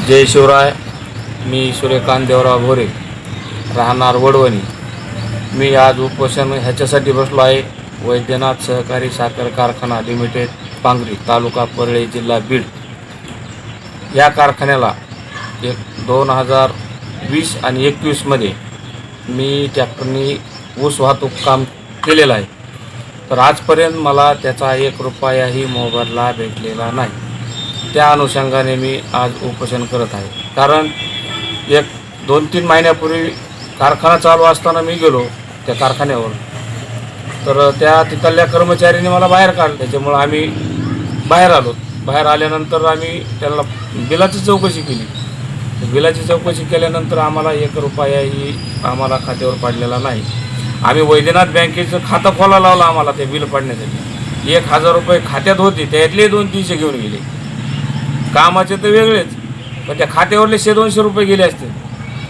जय शिवराय. मी सूर्यकांत देवराव भोरे, राहणार वडवणी. मी आज उपोषण ह्याच्यासाठी बसलो आहे. वैद्यनाथ सहकारी साखर कारखाना लिमिटेड, पांगरी, तालुका परळी, जिल्हा बीड या कारखान्याला 2020 आणि 21मध्ये मी ट्रॅक्टरनी ऊस वाहतूक काम केलेलं आहे. तर आजपर्यंत मला त्याचा 1 रुपयाही मोबदला भेटलेला नाही. त्या अनुषंगाने मी आज उपोषण करत आहे. कारण 2-3 महिन्यापूर्वी कारखाना चालू असताना मी गेलो त्या कारखान्यावर, तर त्या तिथल्या कर्मचाऱ्यांनी मला बाहेर काढलं. त्याच्यामुळं आम्ही बाहेर आलो. बाहेर आल्यानंतर आम्ही त्याला बिलाची चौकशी केली. बिलाची चौकशी केल्यानंतर आम्हाला 1 रुपयाही आम्हाला खात्यावर पाडलेला नाही. आम्ही वैद्यनाथ बँकेचं खातं खोलायला लावलं आम्हाला ते बिल पाडण्यासाठी. 1000 रुपये खात्यात होते, त्यातले 200-300 घेऊन गेले. कामाचे तर वेगळेच, पण त्या खात्यावरले 100-200 रुपये गेले असते.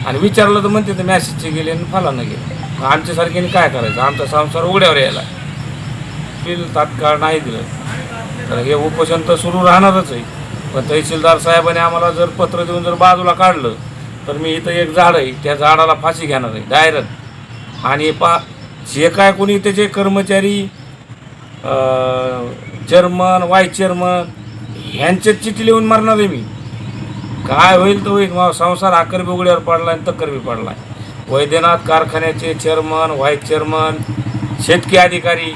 आणि विचारलं तर म्हणते तर मॅसेजचे गेले आणि फलानं गेले. आमच्यासारख्याने काय करायचं? आमचा संसार उघड्यावर यायला. बिल तात्काळ नाही दिलं तर हे उपोषण तर सुरू राहणारच आहे. पण तहसीलदार साहेबांनी आम्हाला जर पत्र देऊन जर बाजूला काढलं तर मी इथं एक झाड आहे, त्या झाडाला फाशी घेणार आहे डायरेक्ट. आणि जे काय कोणी त्याचे कर्मचारी, चेअरमन, व्हाईस चेअरमन ह्यांच्यात चिठ्ठी लिहून मारणार आहे मी. काय होईल तर होईल. मग संसार आकरबी उघड्यावर पडला आणि तक्करबी पडला आहे. वैद्यनाथ कारखान्याचे चेअरमन, व्हाईस चेअरमन, शेतकी अधिकारी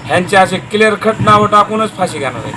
ह्यांचे असे क्लिअर कट नावं टाकूनच फाशी घेणार आहे.